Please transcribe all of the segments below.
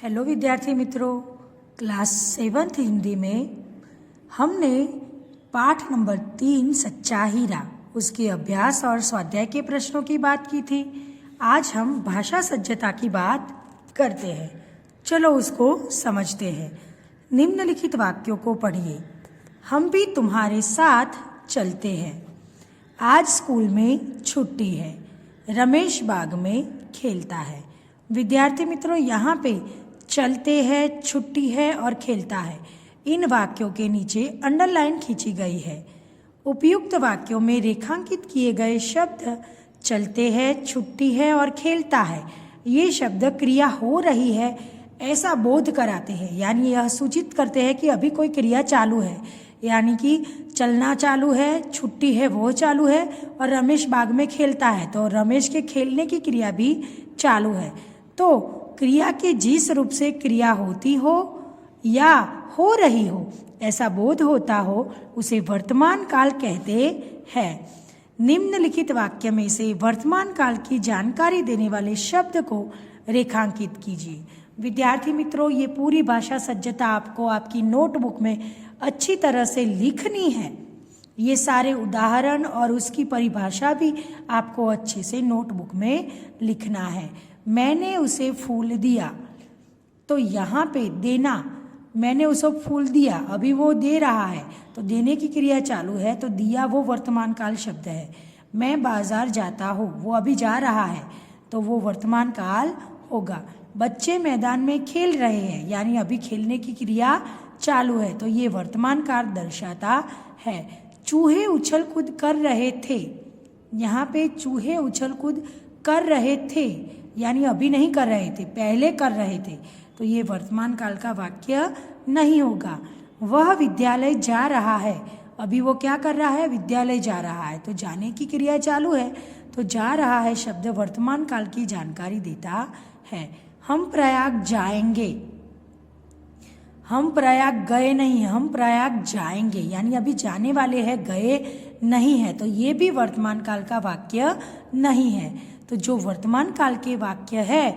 Hello विद्यार्थी मित्रों, class 7th Hindi में हमने पाठ नंबर 3 सच्चा हीरा उसके अभ्यास और स्वाध्याय के प्रश्नों की बात की थी। आज हम भाषा सज्जता की बात करते हैं। चलो उसको समझते हैं। निम्नलिखित वाक्यों को पढ़िए। हम भी तुम्हारे साथ चलते हैं। आज स्कूल में छुट्टी है। रमेश बाग में खेलता है। विद्यार्थी मित्रों, यहाँ पे चलते हैं, छुट्टी है और खेलता है, इन वाक्यों के नीचे अंडरलाइन खींची गई है। उपयुक्त वाक्यों में रेखांकित किए गए शब्द चलते हैं, छुट्टी है और खेलता है, ये शब्द क्रिया हो रही है ऐसा बोध कराते हैं, यानी यह सूचित करते हैं कि अभी कोई क्रिया चालू है, यानी कि चलना चालू है, छुट्टी है वो चालू है और रमेश बाग में खेलता है, तो रमेश के खेलने की क्रिया भी चालू है। तो क्रिया के जिस रूप से क्रिया होती हो या हो रही हो ऐसा बोध होता हो उसे वर्तमान काल कहते हैं। निम्नलिखित वाक्य में से वर्तमान काल की जानकारी देने वाले शब्द को रेखांकित कीजिए। विद्यार्थी मित्रों, ये पूरी भाषा सज्जता आपको आपकी नोटबुक में अच्छी तरह से लिखनी है। ये सारे उदाहरण और उसकी परिभाषा भी आपको अच्छे से नोटबुक में लिखना है। मैंने उसे फूल दिया, तो यहाँ पे देना, मैंने उसे फूल दिया, अभी वो दे रहा है तो देने की क्रिया चालू है, तो दिया वो वर्तमान काल शब्द है। मैं बाजार जाता हूँ, वो अभी जा रहा है तो वो वर्तमान काल होगा। बच्चे मैदान में खेल रहे हैं, यानी अभी खेलने की क्रिया चालू है, तो ये वर्तमान काल दर्शाता है। चूहे उछल कूद कर रहे थे, यहाँ पे चूहे उछल कूद कर रहे थे, यानी अभी नहीं कर रहे थे, पहले कर रहे थे, तो ये वर्तमान काल का वाक्य नहीं होगा। वह विद्यालय जा रहा है, अभी वो क्या कर रहा है, विद्यालय जा रहा है, तो जाने की क्रिया चालू है, तो जा रहा है शब्द वर्तमान काल की जानकारी देता है। हम प्रयाग जाएंगे, हम प्रयाग गए नहीं, हम प्रयाग जाएंगे, यानी अभी जाने वाले हैं, गए नहीं है, तो ये भी वर्तमान काल का वाक्य नहीं है। तो जो वर्तमान काल के वाक्य है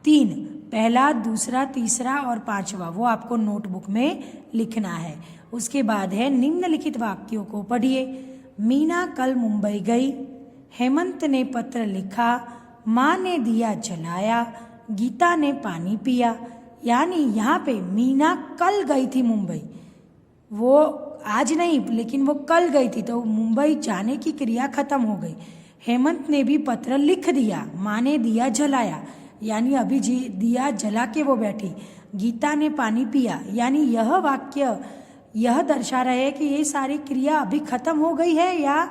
3, पहला, दूसरा, तीसरा और 5वां, वो आपको नोटबुक में लिखना है। उसके बाद है निम्नलिखित वाक्यों को पढ़िए। मीना कल मुंबई गई, हेमंत ने पत्र लिखा, माँ ने दिया जलाया, गीता ने पानी पिया, यानी यहाँ पे मीना कल गई थी मुंबई, वो आज नहीं लेकिन वो कल गई थी, तो मुंबई जाने की क्रिया खत्म हो गई। हेमंत ने भी पत्र लिख दिया, माँ ने दिया जलाया, यानी अभी दिया जला के वो बैठी। गीता ने पानी पिया, यानी यह वाक्य यह दर्शा रहे हैं कि ये सारी क्रिया अभी खत्म हो गई है या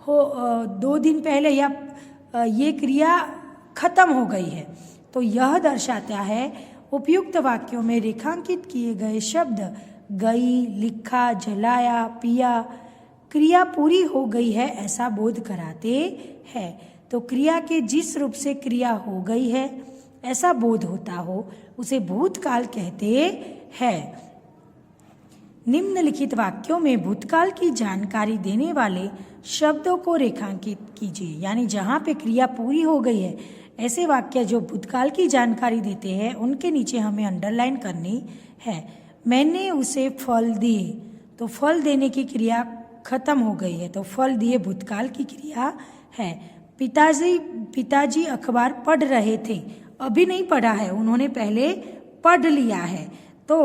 2 दिन पहले, या ये क्रिया खत्म हो गई है, तो यह दर्शाता है। उपयुक्त वाक्यों में रेखांकित किए गए शब्द गई, लिखा, जलाया, पिया, क्रिया पूरी हो गई है ऐसा बोध कराते हैं। तो क्रिया के जिस रूप से क्रिया हो गई है ऐसा बोध होता हो उसे भूतकाल कहते हैं। निम्नलिखित वाक्यों में भूतकाल की जानकारी देने वाले शब्दों को रेखांकित कीजिए, यानी जहाँ पे क्रिया पूरी हो गई है ऐसे वाक्य जो भूतकाल की जानकारी देते हैं उनके नीचे हमें अंडरलाइन करनी है। मैंने उसे फल दिए, तो फल देने की क्रिया खत्म हो गई है, तो फल दिए भूतकाल की क्रिया है। पिताजी अखबार पढ़ रहे थे, अभी नहीं पढ़ा है, उन्होंने पहले पढ़ लिया है, तो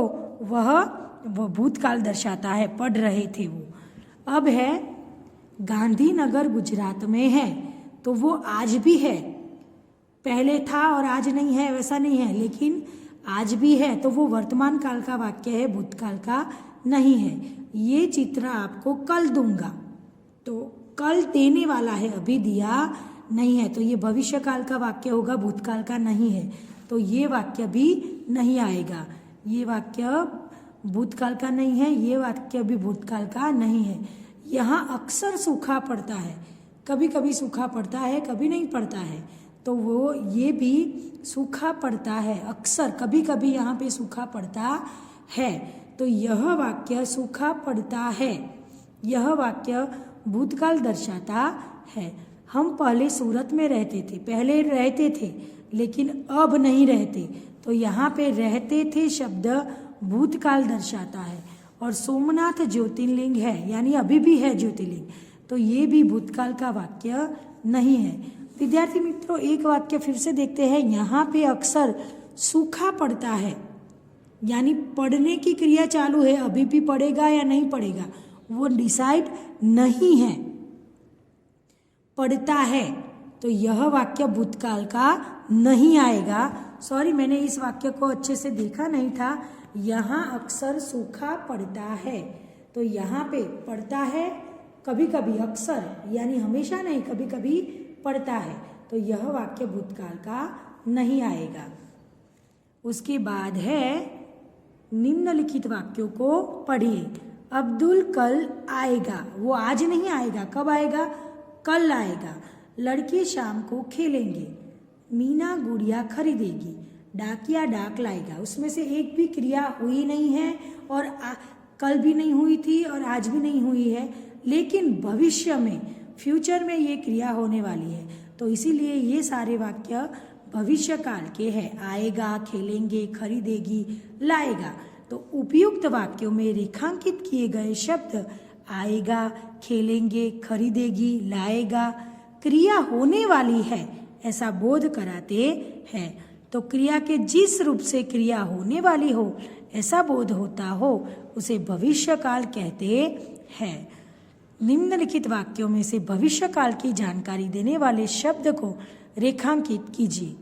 वह भूतकाल दर्शाता है, पढ़ रहे थे वो। अब है गांधीनगर गुजरात में है, तो वो आज भी है, पहले था और आज नहीं है वैसा नहीं है, लेकिन आज भी है, तो वो वर्तमान काल का वाक्य है, भूतकाल का नहीं है। ये चित्र आपको कल दूंगा, तो कल देने वाला है, अभी दिया नहीं है, तो ये भविष्य काल का वाक्य होगा, भूतकाल का नहीं है, तो ये वाक्य भी नहीं आएगा। ये वाक्य भूतकाल का नहीं है, ये वाक्य भी भूतकाल का नहीं है। यहाँ अक्सर सूखा पड़ता है, कभी कभी सूखा पड़ता है, कभी नहीं पड़ता है, तो वो ये भी सूखा पड़ता है, अक्सर कभी कभी यहाँ पे सूखा पड़ता है, तो यह वाक्य सूखा पड़ता है, यह वाक्य भूतकाल दर्शाता है। हम पहले सूरत में रहते थे, पहले रहते थे लेकिन अब नहीं रहते। तो यहाँ पे रहते थे शब्द भूतकाल दर्शाता है। और सोमनाथ ज्योतिर्लिंग है, यानी अभी भी है ज्योतिर्लिंग, तो ये भी भूतकाल का वाक्य नहीं है। विद्यार्थी मित्रों, एक वाक्य फिर से देखते हैं। यहाँ पे अक्सर सूखा पड़ता है, यानी पढ़ने की क्रिया चालू है, अभी भी पढ़ेगा या नहीं पढ़ेगा वो डिसाइड नहीं है, पढ़ता है, तो यह वाक्य भूतकाल का नहीं आएगा। सॉरी, मैंने इस वाक्य को अच्छे से देखा नहीं था। यहाँ अक्सर सूखा पड़ता है, तो यहाँ पे पड़ता है, कभी कभी अक्सर, यानी हमेशा नहीं, कभी कभी पड़ता है, तो यह वाक्य भूतकाल का नहीं आएगा। उसके बाद है निम्नलिखित वाक्यों को पढ़िए। अब्दुल कल आएगा, वो आज नहीं आएगा, कब आएगा? कल आएगा। लड़के शाम को खेलेंगे। मीना गुड़िया खरीदेगी। डाकिया डाक लाएगा। उसमें से एक भी क्रिया हुई नहीं है, और कल भी नहीं हुई थी और आज भी नहीं हुई है, लेकिन भविष्य में, फ्यूचर में ये क्रिया होने वाली है, तो इसीलिए ये सारे वाक्य भविष्य काल के हैं। आएगा, खेलेंगे, खरीदेगी, लाएगा। तो उपयुक्त वाक्यों में रेखांकित किए गए शब्द आएगा, खेलेंगे, खरीदेगी, लाएगा क्रिया होने वाली है ऐसा बोध कराते हैं। तो क्रिया के जिस रूप से क्रिया होने वाली हो ऐसा बोध होता हो उसे भविष्य काल कहते हैं। निम्नलिखित वाक्यों में से भविष्य काल की जानकारी देने वाले शब्द को रेखांकित कीजिए।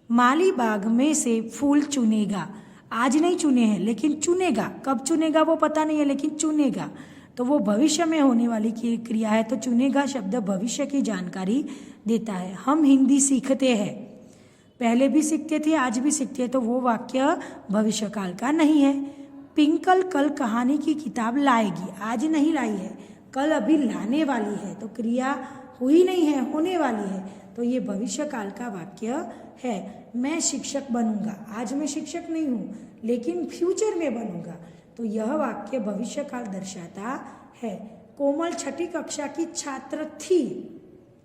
माली बाग में से फूल चुनेगा। आज नहीं चुने हैं लेकिन चुनेगा, कब चुनेगा वो पता नहीं है, लेकिन चुनेगा, तो वो भविष्य में होने वाली की क्रिया है, तो चुनेगा शब्द भविष्य की जानकारी देता है। हम हिंदी सीखते हैं, पहले भी सीखते थे, आज भी सीखते हैं, तो वो वाक्य भविष्य काल का नहीं है। पिंकल कल कहानी की किताब लाएगी। आज नहीं लाई है, कल अभी लाने वाली है, तो क्रिया हुई नहीं है, होने वाली है, तो ये भविष्य काल का वाक्य है। मैं शिक्षक बनूंगा। आज मैं शिक्षक नहीं हूँ लेकिन फ्यूचर में बनूंगा, तो यह वाक्य भविष्य काल दर्शाता है। कोमल छठी कक्षा की छात्र थी,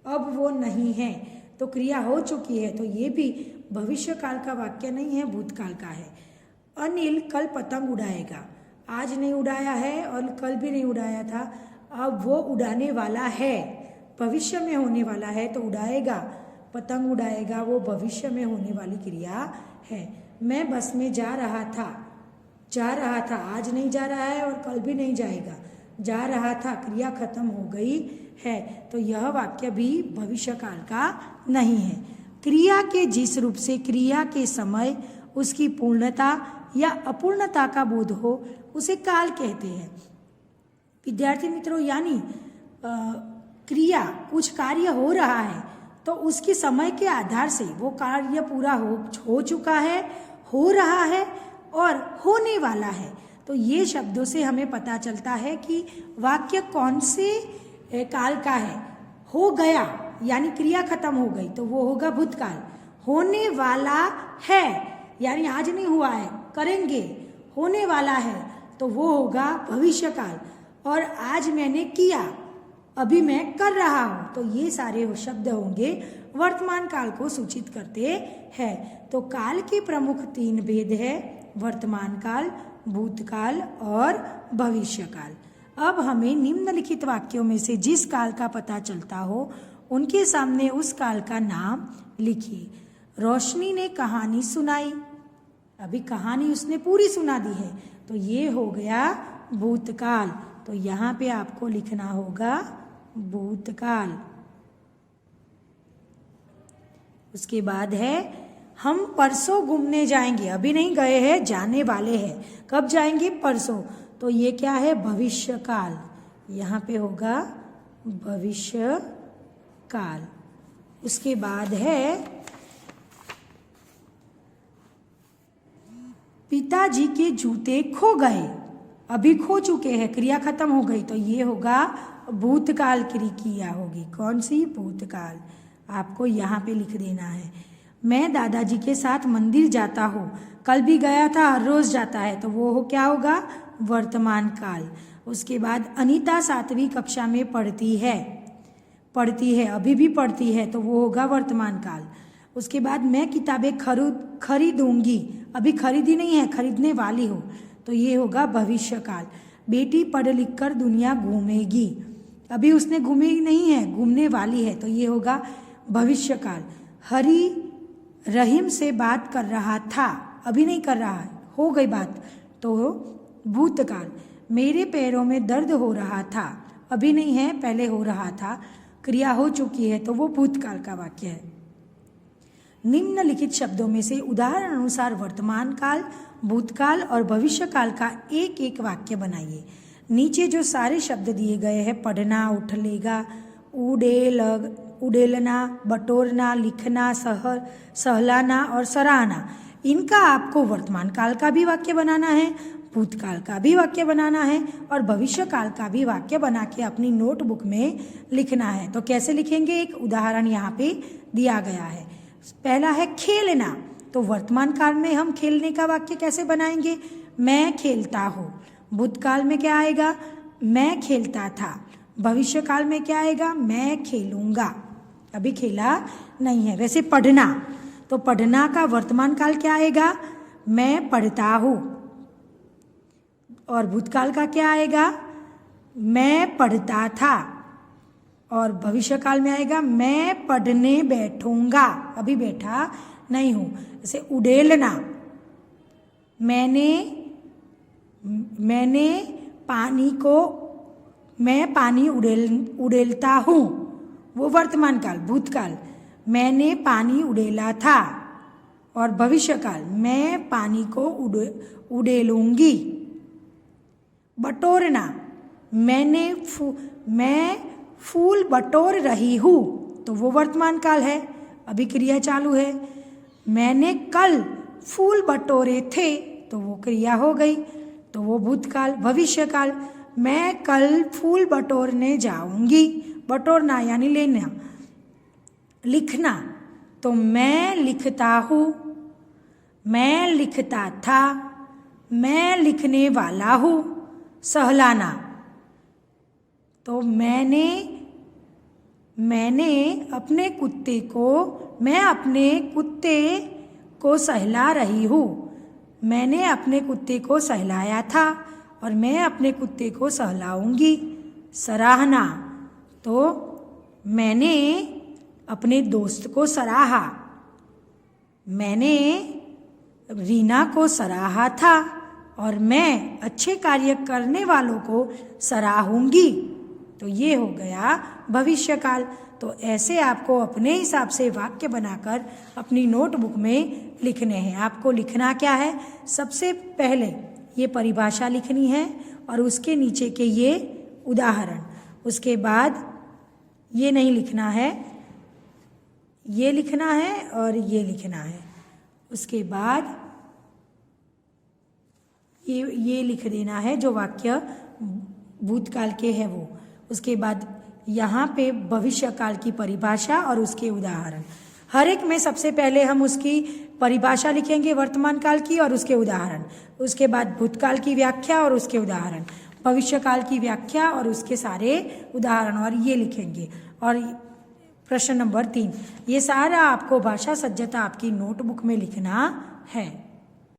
अब वो नहीं है, तो क्रिया हो चुकी है, तो ये भी भविष्य काल का वाक्य नहीं है, भूतकाल का है। अनिल कल पतंग उड़ाएगा। आज नहीं उड़ाया है और कल भी नहीं उड़ाया था, अब वो उड़ाने वाला है, भविष्य में होने वाला है, तो उड़ाएगा, पतंग उड़ाएगा, वो भविष्य में होने वाली क्रिया है। मैं बस में जा रहा था, आज नहीं जा रहा है और कल भी नहीं जाएगा, जा रहा था, क्रिया खत्म हो गई है, तो यह वाक्य भी भविष्य काल का नहीं है। क्रिया के जिस रूप से क्रिया के समय उसकी पूर्णता या अपूर्णता का बोध हो उसे काल कहते हैं। विद्यार्थी मित्रों, यानी क्रिया, कुछ कार्य हो रहा है तो उसके समय के आधार से वो कार्य पूरा हो चुका है, हो रहा है और होने वाला है, तो ये शब्दों से हमें पता चलता है कि वाक्य कौन से काल का है। हो गया यानी क्रिया खत्म हो गई, तो वो होगा भूतकाल। होने वाला है यानी आज नहीं हुआ है, करेंगे, होने वाला है, तो वो होगा भविष्य काल। और आज मैंने किया, अभी मैं कर रहा हूँ, तो ये सारे शब्द होंगे वर्तमान काल को सूचित करते हैं। तो काल के प्रमुख 3 भेद है, वर्तमान काल, भूतकाल और भविष्य काल। अब हमें निम्नलिखित वाक्यों में से जिस काल का पता चलता हो उनके सामने उस काल का नाम लिखिए। रोशनी ने कहानी सुनाई, अभी कहानी उसने पूरी सुना दी है, तो ये हो गया भूतकाल, तो यहाँ पे आपको लिखना होगा भूतकाल। उसके बाद है हम परसों घूमने जाएंगे, अभी नहीं गए हैं, जाने वाले हैं, कब जाएंगे? परसों, तो ये क्या है? भविष्य काल, यहाँ पे होगा भविष्य काल। उसके बाद है पिताजी के जूते खो गए, अभी खो चुके हैं, क्रिया खत्म हो गई, तो ये होगा भूतकाल की क्रिया होगी। कौन सी? भूतकाल। आपको यहाँ पे लिख देना है। मैं दादाजी के साथ मंदिर जाता हूँ, कल भी गया था, हर रोज जाता है, तो वो क्या होगा? वर्तमान काल। उसके बाद अनीता 7वीं कक्षा में पढ़ती है, पढ़ती है, अभी भी पढ़ती है, तो वो होगा वर्तमान काल। उसके बाद मैं किताबें खरीदूंगी, अभी खरीदी नहीं है, खरीदने वाली हो, तो ये होगा भविष्य काल। बेटी पढ़ लिख कर दुनिया घूमेगी, अभी उसने घूमी नहीं है, घूमने वाली है, तो ये होगा भविष्य काल। हरी रहीम से बात कर रहा था, अभी नहीं कर रहा है, हो गई बात, तो भूतकाल। मेरे पैरों में दर्द हो रहा था, अभी नहीं है, पहले हो रहा था, क्रिया हो चुकी है, तो वो भूतकाल का वाक्य है। निम्नलिखित शब्दों में से उदाहरण अनुसार वर्तमान काल, भूतकाल और भविष्य काल का एक एक वाक्य बनाइए। नीचे जो सारे शब्द दिए गए हैं, पढ़ना, उठलेगा, उड़ेलना, बटोरना, लिखना, सहलाना और सराहना, इनका आपको वर्तमान काल का भी वाक्य बनाना है, भूतकाल का भी वाक्य बनाना है और भविष्य काल का भी वाक्य बना के अपनी नोटबुक में लिखना है। तो कैसे लिखेंगे, एक उदाहरण यहाँ पे दिया गया है। पहला है खेलना, तो वर्तमान काल में हम खेलने का वाक्य कैसे बनाएंगे, मैं खेलता हूँ। भूतकाल में क्या आएगा, मैं खेलता था। भविष्य काल में क्या आएगा, मैं खेलूंगा, अभी खेला नहीं है। वैसे पढ़ना, तो पढ़ना का वर्तमान काल क्या आएगा, मैं पढ़ता हूँ। और भूतकाल का क्या आएगा, मैं पढ़ता था। और भविष्य काल में आएगा, मैं पढ़ने बैठूंगा, अभी बैठा नहीं हूँ। जैसे उड़ेलना, मैं पानी उड़ेलता हूँ, वो वर्तमान काल। भूतकाल, मैंने पानी उड़ेला था। और भविष्य काल, मैं पानी को उड़ेलूंगी। बटोरना, मैं फूल बटोर रही हूँ, तो वो वर्तमान काल है, अभी क्रिया चालू है। मैंने कल फूल बटोरे थे, तो वो क्रिया हो गई, तो वो भूतकाल। भविष्य काल, मैं कल फूल बटोरने जाऊंगी, बटोरना यानी लेना। लिखना, तो मैं लिखता हूँ, मैं लिखता था, मैं लिखने वाला हूँ। सहलाना, तो मैं अपने कुत्ते को सहला रही हूँ, मैंने अपने कुत्ते को सहलाया था और मैं अपने कुत्ते को सहलाऊंगी। सराहना, तो मैंने अपने दोस्त को सराहा, मैंने रीना को सराहा था और मैं अच्छे कार्य करने वालों को सराहूंगी। तो ये हो गया भविष्य काल। तो ऐसे आपको अपने हिसाब से वाक्य बनाकर अपनी नोटबुक में लिखने हैं। आपको लिखना क्या है, सबसे पहले ये परिभाषा लिखनी है और उसके नीचे के ये उदाहरण। उसके बाद ये नहीं लिखना है, ये लिखना है और ये लिखना है। उसके बाद ये लिख देना है जो वाक्य भूतकाल के है वो। उसके बाद यहाँ पे भविष्य काल की परिभाषा और उसके उदाहरण। हर एक में सबसे पहले हम उसकी परिभाषा लिखेंगे वर्तमान काल की और उसके उदाहरण। उसके बाद भूतकाल की व्याख्या और उसके उदाहरण, भविष्य काल की व्याख्या और उसके सारे उदाहरण, और ये लिखेंगे। और प्रश्न नंबर 3, ये सारा आपको भाषा सज्जता आपकी नोटबुक में लिखना है।